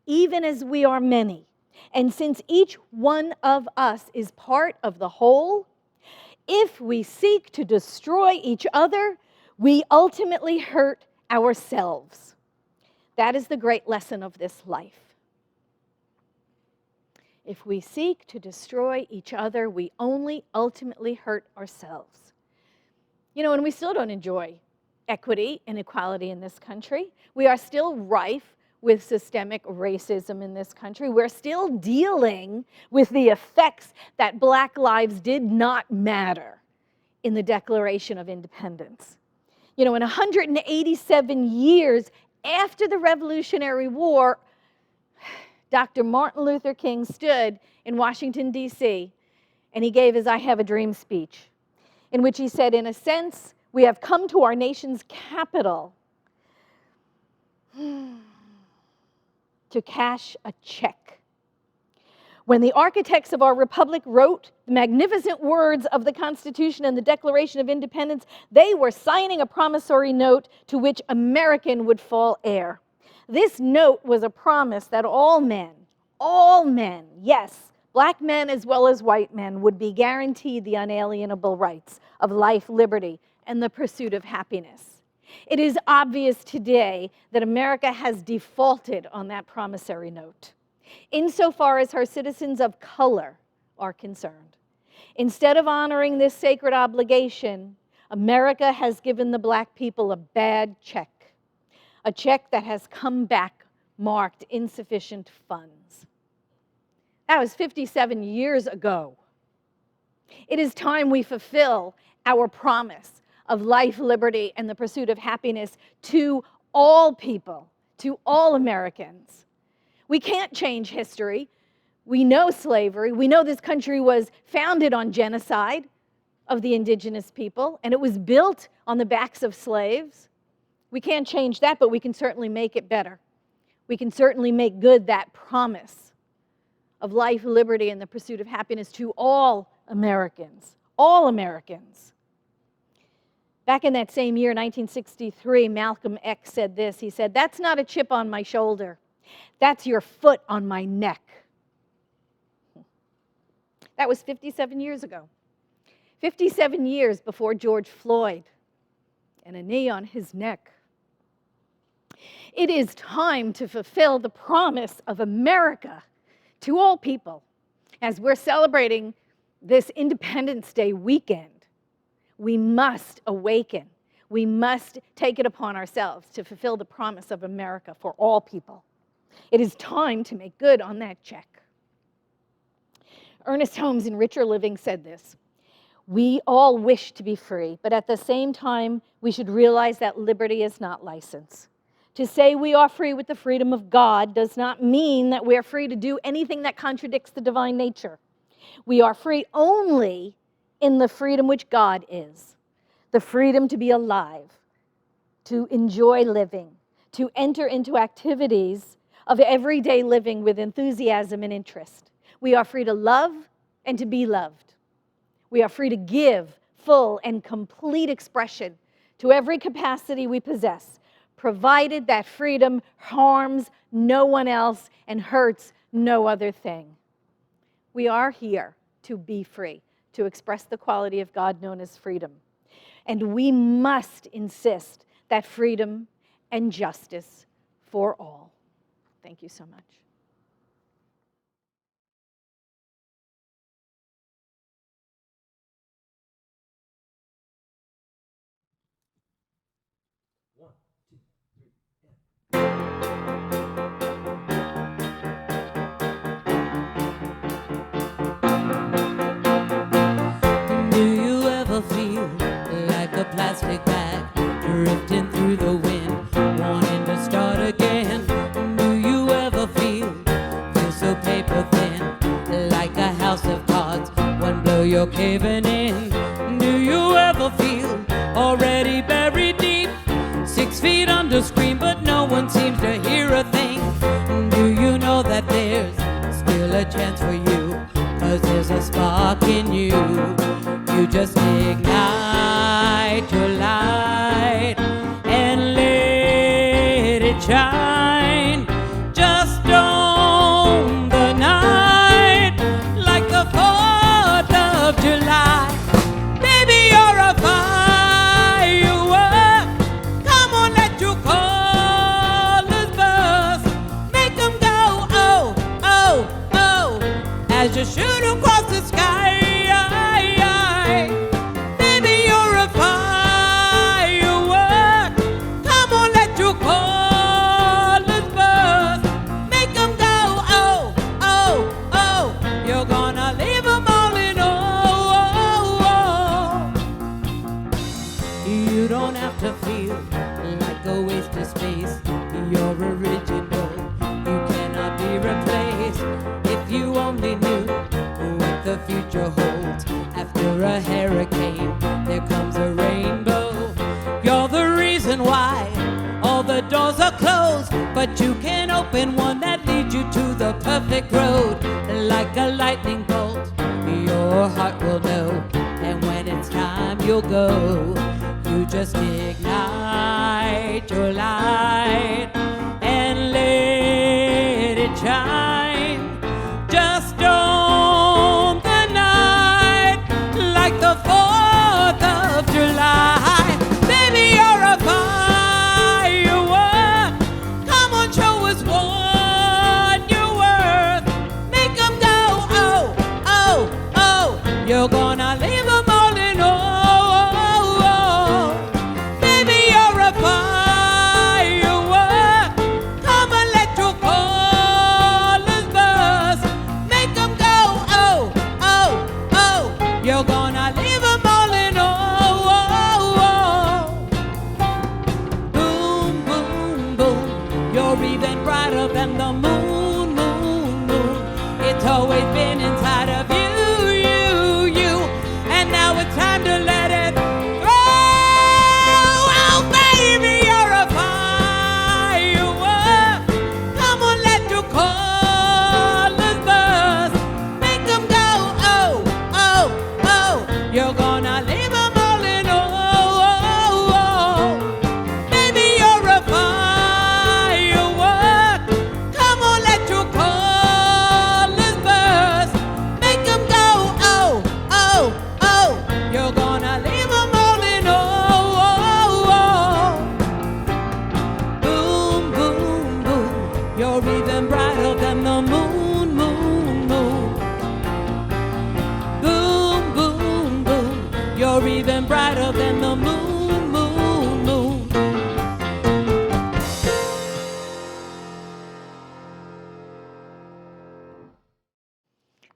even as we are many. And since each one of us is part of the whole, if we seek to destroy each other, we ultimately hurt ourselves." That is the great lesson of this life. If we seek to destroy each other, we only ultimately hurt ourselves. And we still don't enjoy equity and equality in this country. We are still rife with systemic racism in this country. We're still dealing with the effects that black lives did not matter in the Declaration of Independence. In 187 years after the Revolutionary War, Dr. Martin Luther King stood in Washington, D.C., and he gave his "I Have a Dream" speech, in which he said, in a sense, we have come to our nation's capital to cash a check. When the architects of our republic wrote the magnificent words of the Constitution and the Declaration of Independence, they were signing a promissory note to which American would fall heir. This note was a promise that all men, yes, black men as well as white men, would be guaranteed the unalienable rights of life, liberty, and the pursuit of happiness. It is obvious today that America has defaulted on that promissory note, insofar as her citizens of color are concerned. Instead of honoring this sacred obligation, America has given the black people a bad check, a check that has come back marked insufficient funds. That was 57 years ago. It is time we fulfill our promise of life, liberty, and the pursuit of happiness to all people, to all Americans. We can't change history. We know slavery. We know this country was founded on genocide of the indigenous people, and it was built on the backs of slaves. We can't change that, but we can certainly make it better. We can certainly make good that promise of life, liberty, and the pursuit of happiness to all Americans. All Americans. Back in that same year, 1963, Malcolm X said this. He said, "That's not a chip on my shoulder. That's your foot on my neck." That was 57 years ago. 57 years before George Floyd and a knee on his neck. It is time to fulfill the promise of America To all people, as we're celebrating this Independence Day weekend, we must awaken. We must take it upon ourselves to fulfill the promise of America for all people. It is time to make good on that check. Ernest Holmes in Richer Living said this: "We all wish to be free, but at the same time, we should realize that liberty is not license. To say we are free with the freedom of God does not mean that we are free to do anything that contradicts the divine nature. We are free only in the freedom which God is, the freedom to be alive, to enjoy living, to enter into activities of everyday living with enthusiasm and interest. We are free to love and to be loved. We are free to give full and complete expression to every capacity we possess, provided that freedom harms no one else and hurts no other thing." We are here to be free, to express the quality of God known as freedom. And we must insist that freedom and justice for all. Thank you so much. Do you ever feel like a plastic bag drifting through the wind, wanting to start again? Do you ever feel so paper thin, like a house of cards, one blow you're caving in? Do you ever feel already buried deep, 6 feet under screen, but no one seems to hear a thing? Do you know that there's still a chance for you? 'Cause there's a spark in you. You just ignite your light and let it shine. Just on the night, like the 4th of July. Baby, you're a firework. Come on, let your colors burst. Make them go, oh, oh, oh, as you shoot across the sky. Baby, you're a firework. Come on, let your colors burst. Make them go, oh, oh, oh. You're gonna leave them all in oh. You don't have to feel like a waste of space. You're original. You cannot be replaced. If you only knew what the future holds. After a hurricane, there comes a rainbow. You're the reason why all the doors are closed, but you can open one that leads you to the perfect road. Like a lightning bolt, your heart will know, and when it's time, you'll go. You just ignite your light and let it shine. Just on the night, like the 4th of July. Baby, you're a firework. Come on, show us what you're worth. Make them go, oh, oh, oh. You're gonna leave them all in oh. Baby, you're a firework. Come on, let your colors burst. Make them go, oh, oh, oh. You're gonna leave them all in oh. Boom, boom, boom. You're even brighter than the moon, moon, moon. It's always been inside of you, you. And now it's time to let it go. Oh, baby, you're a firework. Come on, let your colors burst. Make them go, oh, oh, oh. You're gonna leave them all in oh. Baby, you're a firework. Come on, let your colors burst. Make them go, oh, oh, oh. You're gonna even brighter than the moon, moon, moon.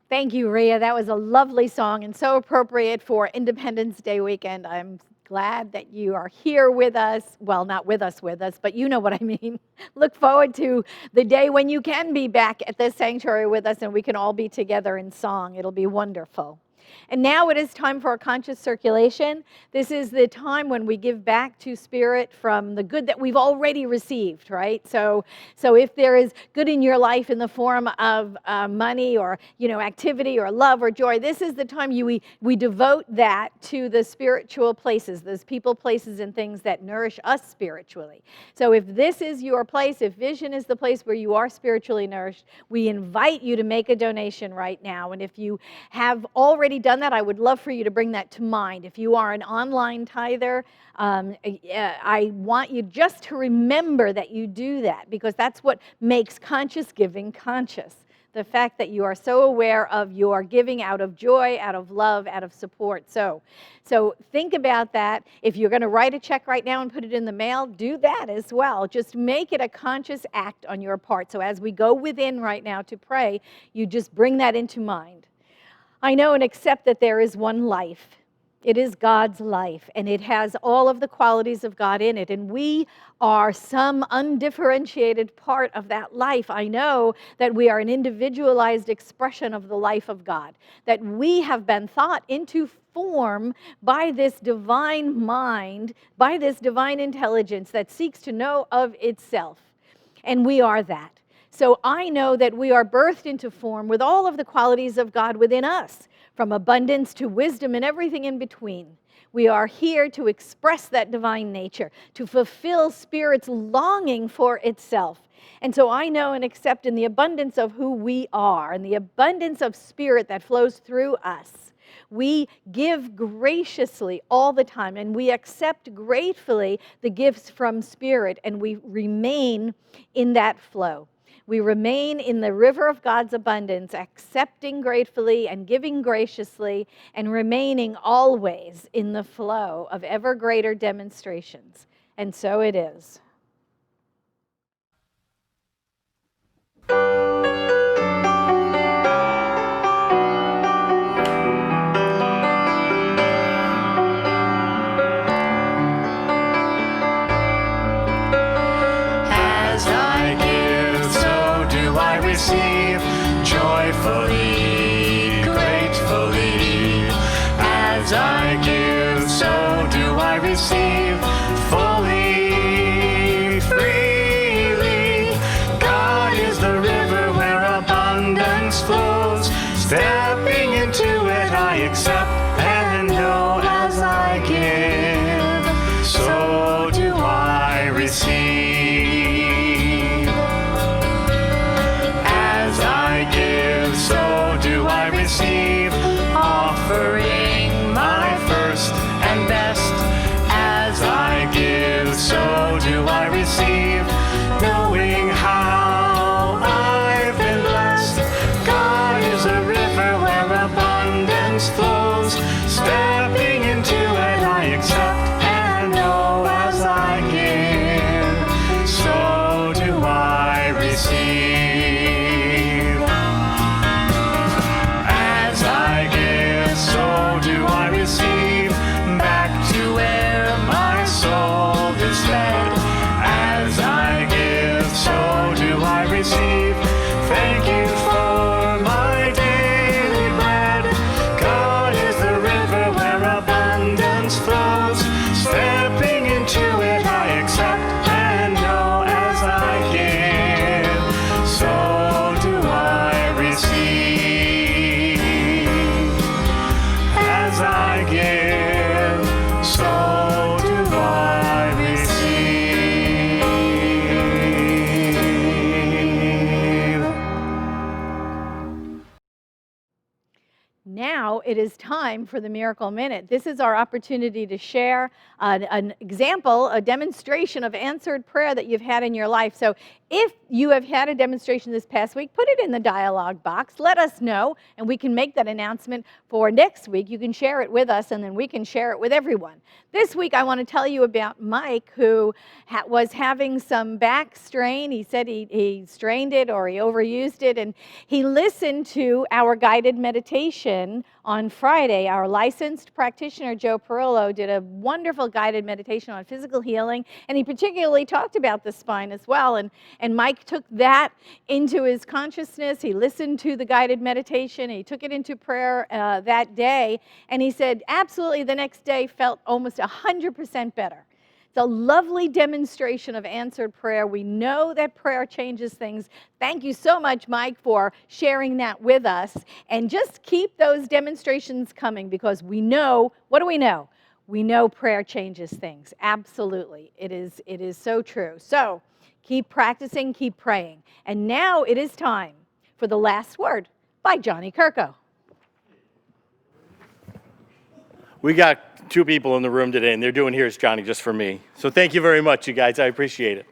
Thank you, Ria. That was a lovely song and so appropriate for Independence Day weekend. I'm glad that you are here with us. Well, not with us, but you know what I mean. Look forward to the day when you can be back at the sanctuary with us and we can all be together in song. It'll be wonderful. And now it is time for a conscious circulation. This is the time when we give back to Spirit from the good that we've already received, right? So if there is good in your life in the form of money or activity or love or joy, this is the time we devote that to the spiritual places, those people, places, and things that nourish us spiritually. So if this is your place, if Vision is the place where you are spiritually nourished, we invite you to make a donation right now. And if you have already done that, I would love for you to bring that to mind. If you are an online tither, I want you just to remember that you do that, because that's what makes conscious giving conscious. The fact that you are so aware of your giving out of joy, out of love, out of support. So think about that. If you're going to write a check right now and put it in the mail, do that as well. Just make it a conscious act on your part. So as we go within right now to pray, you just bring that into mind. I know and accept that there is one life. It is God's life, and it has all of the qualities of God in it, and we are some undifferentiated part of that life. I know that we are an individualized expression of the life of God, that we have been thought into form by this divine mind, by this divine intelligence that seeks to know of itself, and we are that. So I know that we are birthed into form with all of the qualities of God within us, from abundance to wisdom and everything in between. We are here to express that divine nature, to fulfill Spirit's longing for itself. And so I know and accept in the abundance of who we are and the abundance of Spirit that flows through us. We give graciously all the time, and we accept gratefully the gifts from Spirit, and we remain in that flow. We remain in the river of God's abundance, accepting gratefully and giving graciously, and remaining always in the flow of ever greater demonstrations. And so it is. As I give, so do I receive, joyfully, gratefully. As I give, so do I receive, fully, freely. God is the river where abundance flows. Stepping into it, I accept and know. As I give, so do I receive. So do I receive, offering my first and best. As I give, so do I receive, knowing how I've been blessed. God is a river where abundance flows. Stepping into it, I accept and know. As I give, so do I receive. So do I receive, back to where my soul is led. As I give, so do I receive. Thank you for my daily bread. God is the river where abundance flows. Stepping into it, I accept and know. As I give, so do I receive. As I give, so do I receive. Now it is time for the Miracle Minute. This is our opportunity to share an example, a demonstration of answered prayer that you've had in your life. So If you have had a demonstration this past week, put it in the dialogue box. Let us know, and we can make that announcement for next week. You can share it with us, and then we can share it with everyone. This week, I want to tell you about Mike, who was having some back strain. He said he strained it or he overused it, and he listened to our guided meditation on Friday. Our licensed practitioner, Joe Perillo, did a wonderful guided meditation on physical healing, and he particularly talked about the spine as well. And Mike took that into his consciousness. He listened to the guided meditation. He took it into prayer that day, and he said absolutely the next day felt almost 100% better. It's a lovely demonstration of answered prayer. We know that prayer changes things. Thank you so much, Mike, for sharing that with us. And just keep those demonstrations coming, because we know, what do we know? We know prayer changes things. Absolutely. It is so true. So keep practicing, keep praying. And now it is time for The Last Word by Johnny Kirko. We got two people in the room today, and they're doing Here's Johnny just for me. So thank you very much, you guys. I appreciate it.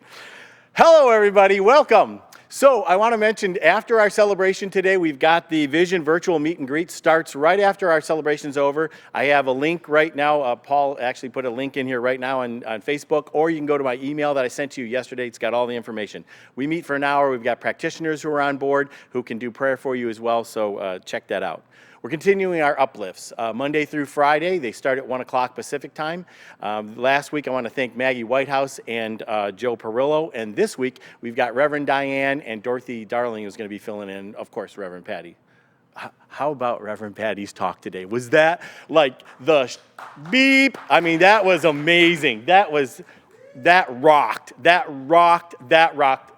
Hello, everybody. Welcome. So I want to mention, after our celebration today, we've got the Vision Virtual Meet and Greet. Starts right after our celebration's over. I have a link right now. Paul actually put a link in here right now on Facebook, or you can go to my email that I sent to you yesterday. It's got all the information. We meet for an hour. We've got practitioners who are on board who can do prayer for you as well, so check that out. We're continuing our uplifts Monday through Friday. They start at 1 o'clock Pacific time. Last week, I want to thank Maggie Whitehouse and Joe Perillo. And this week, we've got Reverend Diane and Dorothy Darling who's going to be filling in, of course, Reverend Patti. How about Reverend Patti's talk today? Was that like the beep? I mean, that was amazing. That rocked.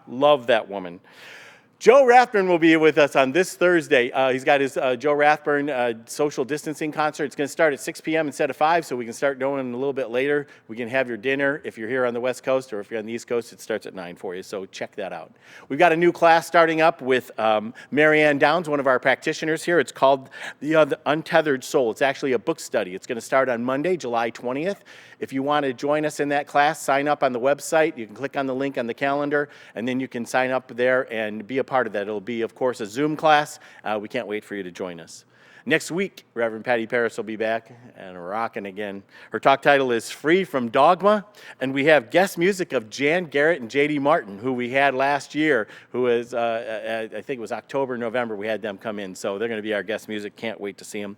Love that woman. Joe Rathburn will be with us on this Thursday. He's got his Joe Rathburn social distancing concert. It's going to start at 6 p.m. instead of 5, so we can start going a little bit later. We can have your dinner if you're here on the West Coast, or if you're on the East Coast, it starts at 9 for you, so check that out. We've got a new class starting up with Marianne Downs, one of our practitioners here. It's called The Untethered Soul. It's actually a book study. It's going to start on Monday, July 20th. If you want to join us in that class, sign up on the website. You can click on the link on the calendar, and then you can sign up there and be a part of that. It'll be, of course, a Zoom class. We can't wait for you to join us. Next week, Reverend Patti Paris will be back and rocking again. Her talk title is Free from Dogma, and we have guest music of Jan Garrett and J.D. Martin, who we had last year, who was, I think it was October, November, we had them come in. So they're going to be our guest music. Can't wait to see them.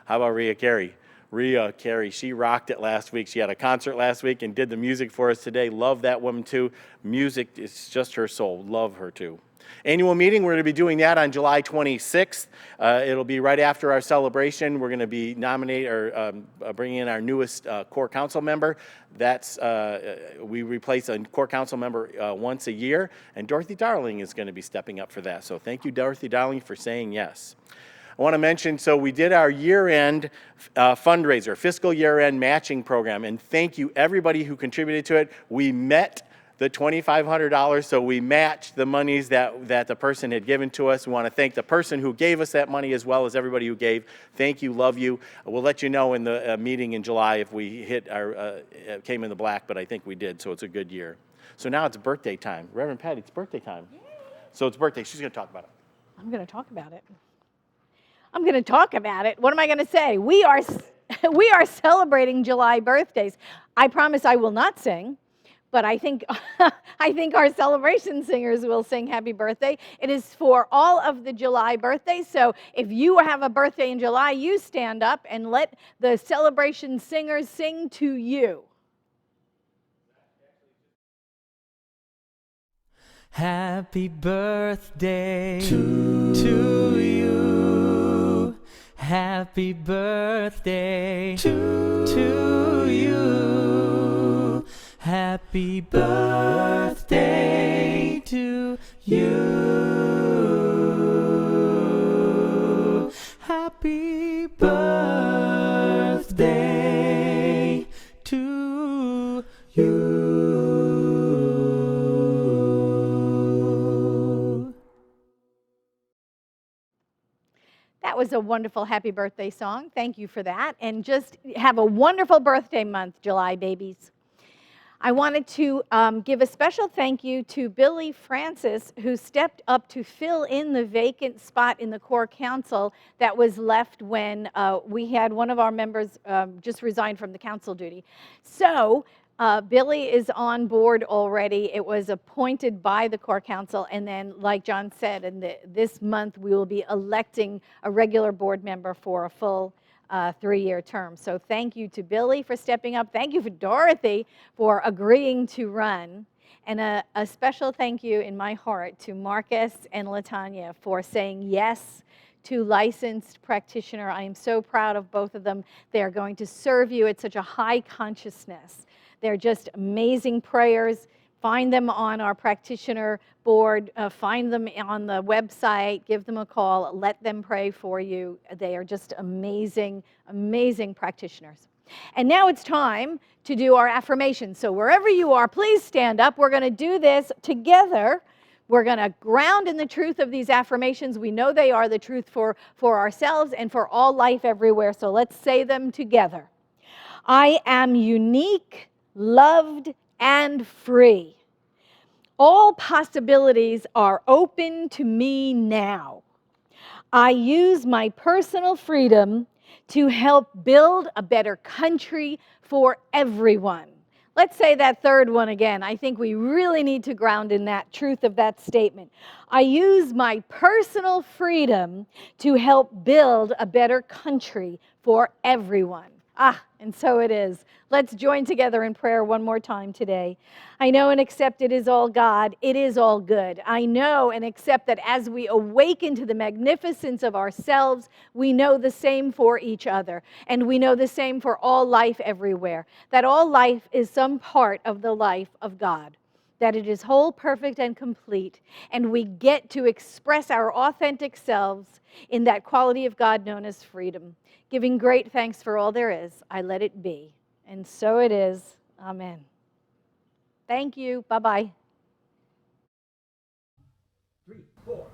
How about Ria Carey? Ria Carey, she rocked it last week. She had a concert last week and did the music for us today. Love that woman too. Music is just her soul. Love her too. Annual meeting, we're going to be doing that on July 26th. It'll be right after our celebration. We're going to be bringing in our newest core council member. That's we replace a core council member once a year, and Dorothy Darling is going to be stepping up for that. So thank you, Dorothy Darling, for saying yes. I want to mention, so we did our year-end fundraiser, fiscal year-end matching program, and thank you everybody who contributed to it. We met the $2,500, so we matched the monies that the person had given to us. We want to thank the person who gave us that money as well as everybody who gave. Thank you, love you. We'll let you know in the meeting in July if we hit our came in the black, but I think we did, so it's a good year. So now it's birthday time. Reverend Patti, it's birthday time. Yay. So it's birthday. She's going to talk about it. I'm going to talk about it. What am I going to say? We are celebrating July birthdays. I promise I will not sing, but I think our celebration singers will sing happy birthday. It is for all of the July birthdays. So if you have a birthday in July, you stand up and let the celebration singers sing to you. Happy birthday to you. Happy birthday to you. Happy birthday to you. Happy birthday to you. That was a wonderful happy birthday song. Thank you for that. And just have a wonderful birthday month, July babies. I wanted to give a special thank you to Billy Francis, who stepped up to fill in the vacant spot in the core council that was left when we had one of our members just resign from the council duty. So Billy is on board already. It was appointed by the core council, and then, like John said, this month we will be electing a regular board member for a full 3-year term. So thank you to Billy for stepping up. Thank you for Dorothy for agreeing to run. And a special thank you in my heart to Marcus and Latanya for saying yes to licensed practitioner. I am so proud of both of them. They are going to serve you at such a high consciousness. They're just amazing prayers. Find them on our practitioner board, find them on the website, give them a call, let them pray for you. They are just amazing, amazing practitioners. And now it's time to do our affirmations. So wherever you are, please stand up. We're going to do this together. We're going to ground in the truth of these affirmations. We know they are the truth for ourselves and for all life everywhere. So let's say them together. I am unique, loved, and free. All possibilities are open to me now. I use my personal freedom to help build a better country for everyone. Let's say that third one again. I think we really need to ground in that truth of that statement. I use my personal freedom to help build a better country for everyone. And so it is. Let's join together in prayer one more time today. I know and accept it is all God. It is all good. I know and accept that as we awaken to the magnificence of ourselves, we know the same for each other. And we know the same for all life everywhere. That all life is some part of the life of God. That it is whole, perfect, and complete. And we get to express our authentic selves in that quality of God known as freedom. Giving great thanks for all there is, I let it be. And so it is. Amen. Thank you. Bye-bye. 3, 4.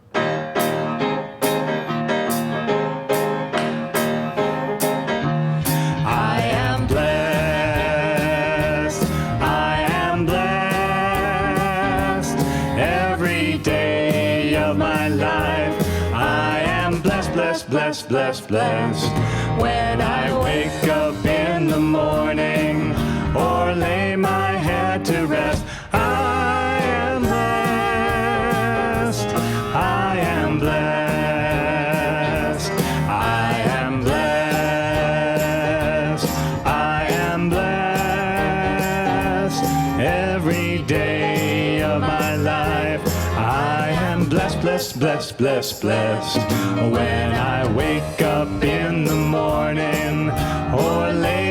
I am blessed. I am blessed. Every day of my life, I am blessed, blessed, blessed, blessed, blessed. When I wake up in the morning or lay my head to rest, I am blessed. I am blessed. I am blessed. I am blessed. Every day of my life, I am blessed, blessed, blessed, blessed, blessed. When I wake up in the morning or lay